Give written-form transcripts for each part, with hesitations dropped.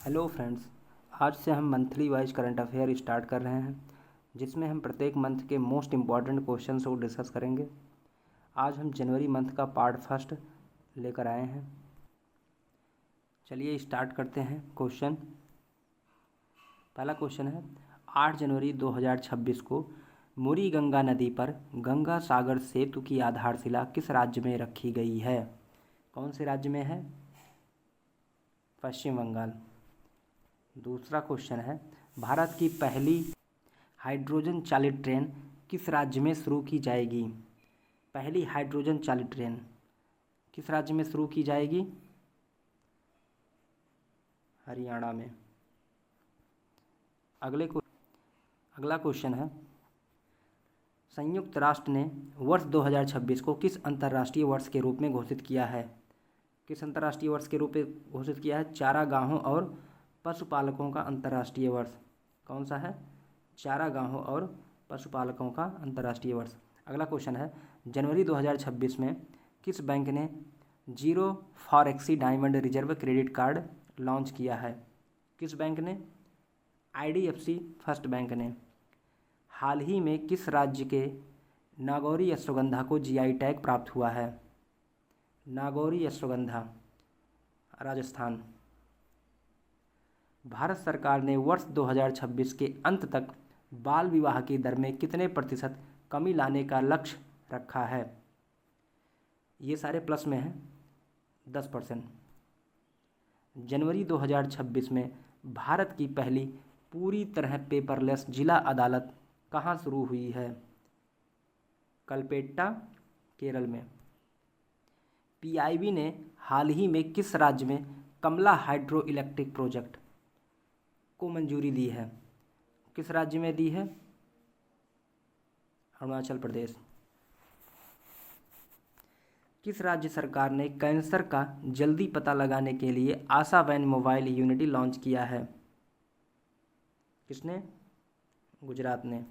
Hello friends. आज से हम monthly wise current affair start कर रहे हैं, जिसमें हम प्रत्येक मंथ के मोस्ट इम्पॉर्टेंट क्वेश्चंस को डिस्कस करेंगे। आज हम जनवरी मंथ का पार्ट फर्स्ट लेकर आए हैं। चलिए स्टार्ट करते हैं। पहला क्वेश्चन है, 8 जनवरी 2026 को मुरी गंगा नदी पर गंगा सागर सेतु की आधारशिला किस राज्य में रखी गई है? कौन से राज्य में है? पश्चिम बंगाल। दूसरा क्वेश्चन है, भारत की पहली हाइड्रोजन चालित ट्रेन किस राज्य में शुरू की जाएगी? पहली हाइड्रोजन चालित ट्रेन किस राज्य में शुरू की जाएगी? हरियाणा में। अगला क्वेश्चन है, संयुक्त राष्ट्र ने वर्ष 2026 को किस अंतर्राष्ट्रीय वर्ष के रूप में घोषित किया है? किस अंतर्राष्ट्रीय वर्ष के रूप में घोषित किया है? चारागाहों और पशुपालकों का अंतर्राष्ट्रीय वर्ष। कौन सा है? चारागाहों और पशुपालकों का अंतर्राष्ट्रीय वर्ष। अगला क्वेश्चन है, जनवरी 2026 में किस बैंक ने zero forex diamond reserve credit card launch किया है? किस बैंक ने? IDFC फर्स्ट बैंक ने। हाल ही में किस राज्य के नागौरी अश्वगंधा को GI टैग प्राप्त हुआ है? नागौरी अश्वगंधा, राजस्थान। भारत सरकार ने वर्ष 2026 के अंत तक बाल विवाह की दर में कितने प्रतिशत कमी लाने का लक्ष्य रखा है? ये सारे प्लस में हैं। 10%। जनवरी 2026 में भारत की पहली पूरी तरह पेपरलेस जिला अदालत कहाँ शुरू हुई है? कलपेट्टा, केरल में। PIB ने हाल ही में किस राज्य में कमला हाइड्रो इलेक्ट्रिक प्रोजेक्ट को मंजूरी दी है? किस राज्य में दी है? अरुणाचल प्रदेश। किस राज्य सरकार ने कैंसर का जल्दी पता लगाने के लिए आशा वैन मोबाइल यूनिट लॉन्च किया है? किसने? गुजरात ने।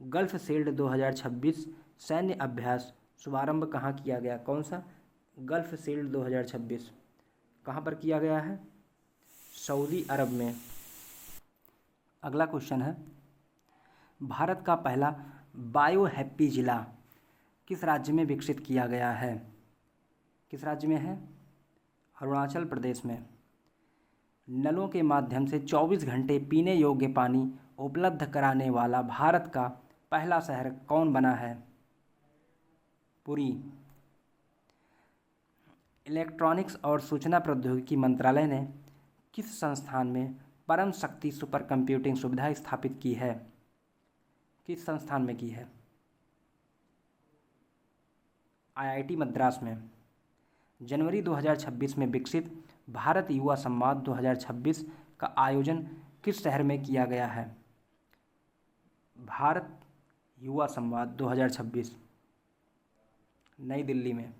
गल्फ शील्ड 2026 सैन्य अभ्यास शुभारंभ कहाँ किया गया? कौन सा? गल्फ शील्ड 2026 कहाँ पर किया गया है? सऊदी अरब में। अगला क्वेश्चन है, भारत का पहला बायो हैप्पी जिला किस राज्य में विकसित किया गया है? किस राज्य में है? अरुणाचल प्रदेश में। नलों के माध्यम से 24 घंटे पीने योग्य पानी उपलब्ध कराने वाला भारत का पहला शहर कौन बना है? पुरी। इलेक्ट्रॉनिक्स और सूचना प्रौद्योगिकी मंत्रालय ने किस संस्थान में परम शक्ति सुपर कंप्यूटिंग सुविधा स्थापित की है? किस संस्थान में की है? IIT मद्रास में। जनवरी 2026 में विकसित भारत युवा संवाद 2026 का आयोजन किस शहर में किया गया है? भारत युवा संवाद 2026 नई दिल्ली में।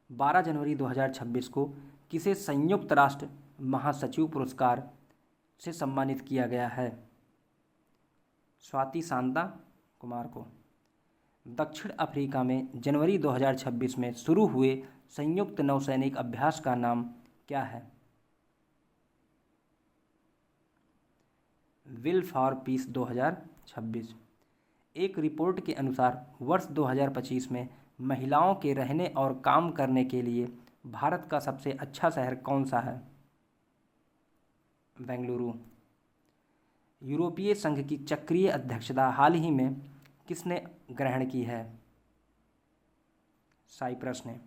12 जनवरी 2026 को किसे संयुक्त राष्ट्र महासचिव पुरस्कार से सम्मानित किया गया है? स्वाति शांता कुमार को। दक्षिण अफ्रीका में जनवरी 2026 में शुरू हुए संयुक्त नौसैनिक अभ्यास का नाम क्या है? Will for piece 2026। एक रिपोर्ट के अनुसार वर्ष 2025 में महिलाओं के रहने और काम करने के लिए भारत का सबसे अच्छा शहर कौन सा है? बेंगलुरु। यूरोपीय संघ की चक्रीय अध्यक्षता हाल ही में किसने ग्रहण की है? साइप्रस ने।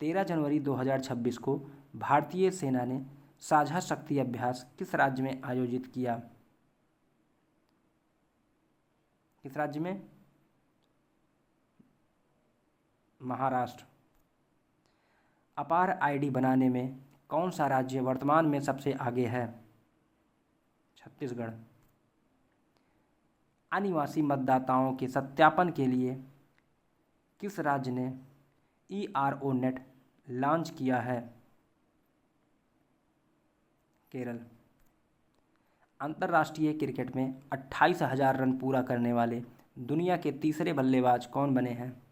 13 जनवरी 2026 को भारतीय सेना ने साझा शक्ति अभ्यास किस राज्य में आयोजित किया? किस राज्य में? महाराष्ट्र। अपार ID बनाने में कौन सा राज्य वर्तमान में सबसे आगे है? छत्तीसगढ़। अनिवासी मतदाताओं के सत्यापन के लिए किस राज्य ने ERO नेट लॉन्च किया है? केरल। अंतर्राष्ट्रीय क्रिकेट में 28,000 रन पूरा करने वाले दुनिया के तीसरे बल्लेबाज कौन बने हैं?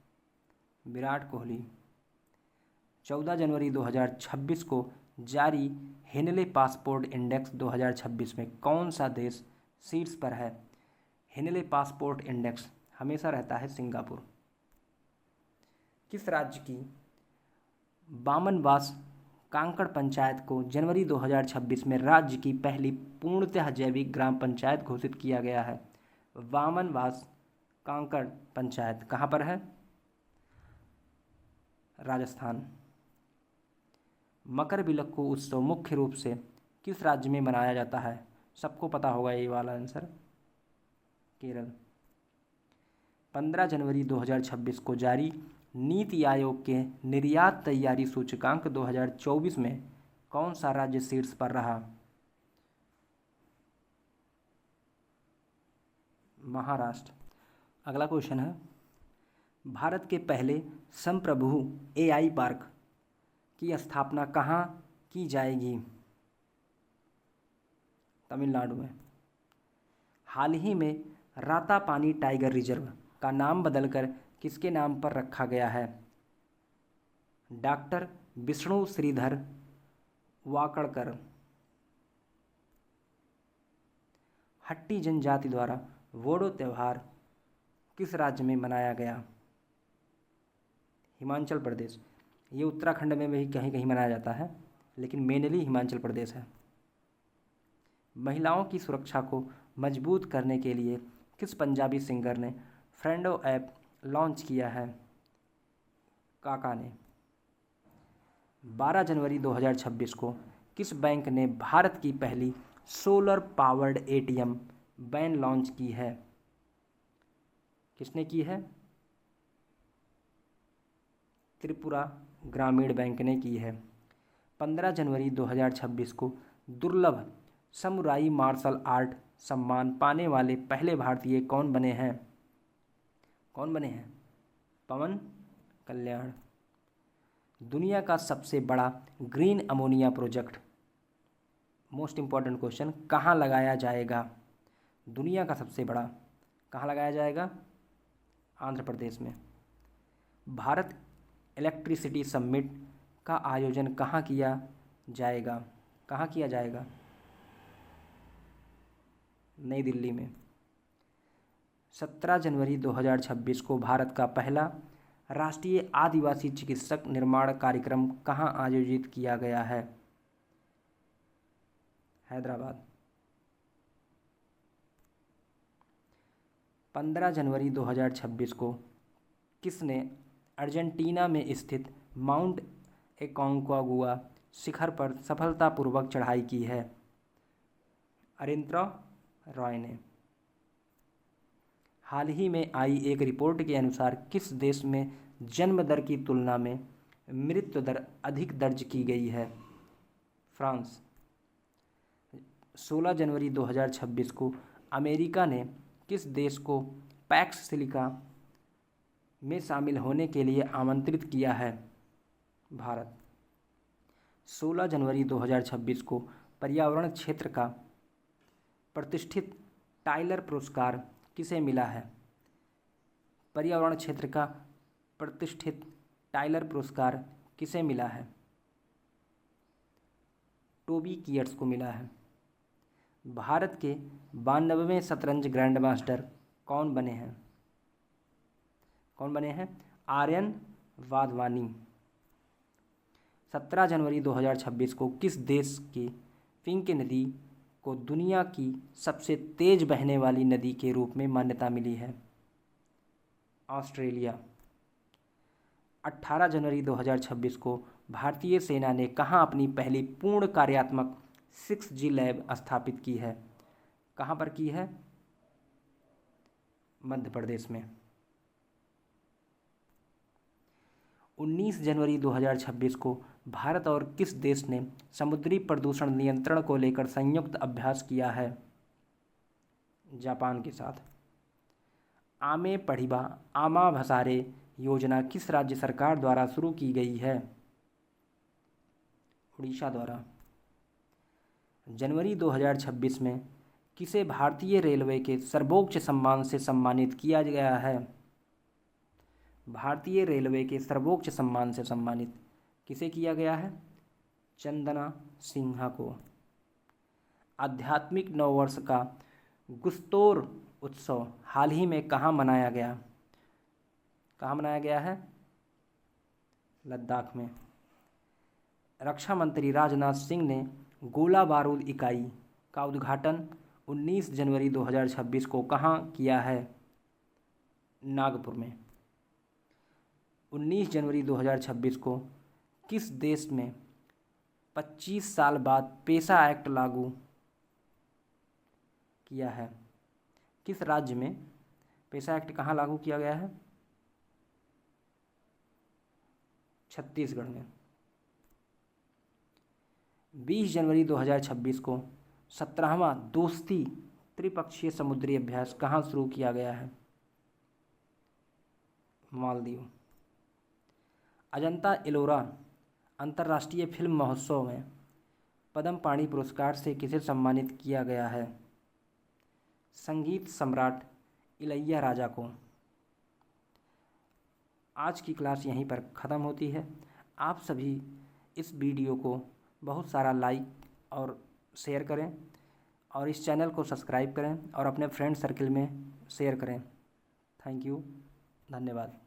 विराट कोहली। 14 जनवरी 2026 को जारी हेनले पासपोर्ट इंडेक्स 2026 में कौन सा देश शीर्ष पर है? हेनले पासपोर्ट इंडेक्स हमेशा रहता है सिंगापुर। किस राज्य की बामनवास कांकड़ पंचायत को जनवरी 2026 में राज्य की पहली पूर्णतः जैविक ग्राम पंचायत घोषित किया गया है? बामनवास कांकड़ पंचायत कहाँ पर है? राजस्थान। मकरविलक्कू उत्सव मुख्य रूप से किस राज्य में मनाया जाता है? सबको पता होगा ये वाला आंसर, केरल। 15 जनवरी 2026 को जारी नीति आयोग के निर्यात तैयारी सूचकांक 2024 में कौन सा राज्य शीर्ष पर रहा? महाराष्ट्र। अगला क्वेश्चन है, भारत के पहले संप्रभु एआई पार्क की स्थापना कहाँ की जाएगी? तमिलनाडु में। हाल ही में रातापानी टाइगर रिजर्व का नाम बदलकर किसके नाम पर रखा गया है? डॉक्टर विष्णु श्रीधर वाकड़कर। हट्टी जनजाति द्वारा वोडो त्यौहार किस राज्य में मनाया गया? हिमाचल प्रदेश। ये उत्तराखंड में भी कहीं कहीं मनाया जाता है, लेकिन मेनली हिमाचल प्रदेश है। महिलाओं की सुरक्षा को मजबूत करने के लिए किस पंजाबी सिंगर ने फ्रेंडो ऐप लॉन्च किया है? काका ने। 12 जनवरी 2026 को किस बैंक ने भारत की पहली solar powered ATM van launch की है? किसने की है? त्रिपुरा ग्रामीण बैंक ने की है। 15 जनवरी 2026 को दुर्लभ समुराई मार्शल आर्ट सम्मान पाने वाले पहले भारतीय कौन बने हैं? कौन बने हैं? पवन कल्याण। दुनिया का सबसे बड़ा green ammonia project, most important question, कहाँ लगाया जाएगा? दुनिया का सबसे बड़ा कहाँ लगाया जाएगा? आंध्र प्रदेश में। भारत इलेक्ट्रिसिटी समिट का आयोजन कहाँ किया जाएगा? कहाँ किया जाएगा? नई दिल्ली में। 17 जनवरी 2026 को भारत का पहला राष्ट्रीय आदिवासी चिकित्सक निर्माण कार्यक्रम कहाँ आयोजित किया गया है? हैदराबाद। 15 जनवरी 2026 को किसने अर्जेंटीना में स्थित माउंट एकोंकागुआ शिखर पर सफलतापूर्वक चढ़ाई की है? अरिंत्रा रॉय ने। हाल ही में आई एक रिपोर्ट के अनुसार किस देश में जन्म दर की तुलना में मृत्यु दर अधिक दर्ज की गई है? फ्रांस। 16 जनवरी 2026 को अमेरिका ने किस देश को पैक्स सिलिका में शामिल होने के लिए आमंत्रित किया है? भारत। 16 जनवरी 2026 को पर्यावरण क्षेत्र का प्रतिष्ठित टाइलर पुरस्कार किसे मिला है? पर्यावरण क्षेत्र का प्रतिष्ठित टाइलर पुरस्कार किसे मिला है? टोबी कियट्स को मिला है। भारत के 92वें शतरंज ग्रैंड मास्टर कौन बने हैं? कौन बने हैं? आर्यन वाधवानी। 17 जनवरी 2026 को किस देश की पिंक नदी को दुनिया की सबसे तेज बहने वाली नदी के रूप में मान्यता मिली है? ऑस्ट्रेलिया। 18 जनवरी 2026 को भारतीय सेना ने कहां अपनी पहली पूर्ण कार्यात्मक 6G लैब स्थापित की है? कहां पर की है? मध्य प्रदेश में। 19 जनवरी 2026 को भारत और किस देश ने समुद्री प्रदूषण नियंत्रण को लेकर संयुक्त अभ्यास किया है? जापान के साथ। आमे पढ़िबा आमा भसारे योजना किस राज्य सरकार द्वारा शुरू की गई है? उड़ीसा द्वारा। जनवरी 2026 में किसे भारतीय रेलवे के सर्वोच्च सम्मान से सम्मानित किया गया है? भारतीय रेलवे के सर्वोच्च सम्मान से सम्मानित किसे किया गया है? चंदना सिन्हा को। आध्यात्मिक नववर्ष का गुस्तोर उत्सव हाल ही में कहाँ मनाया गया? कहाँ मनाया गया है? लद्दाख में। रक्षा मंत्री राजनाथ सिंह ने गोला बारूद इकाई का उद्घाटन 19 जनवरी 2026 को कहाँ किया है? नागपुर में। 19 जनवरी 2026 को किस देश में 25 साल बाद पेशा एक्ट लागू किया है? किस राज्य में पेशा एक्ट कहाँ लागू किया गया है? छत्तीसगढ़ में। 20 जनवरी 2026 को 17वां दोस्ती त्रिपक्षीय समुद्री अभ्यास कहाँ शुरू किया गया है? मालदीव। अजंता एलोरा अंतर्राष्ट्रीय फिल्म महोत्सव में पद्म पाणि पुरस्कार से किसे सम्मानित किया गया है? संगीत सम्राट इलैया राजा को। आज की क्लास यहीं पर ख़त्म होती है। आप सभी इस वीडियो को बहुत सारा लाइक और शेयर करें और इस चैनल को सब्सक्राइब करें और अपने फ्रेंड सर्किल में शेयर करें। थैंक यू, धन्यवाद।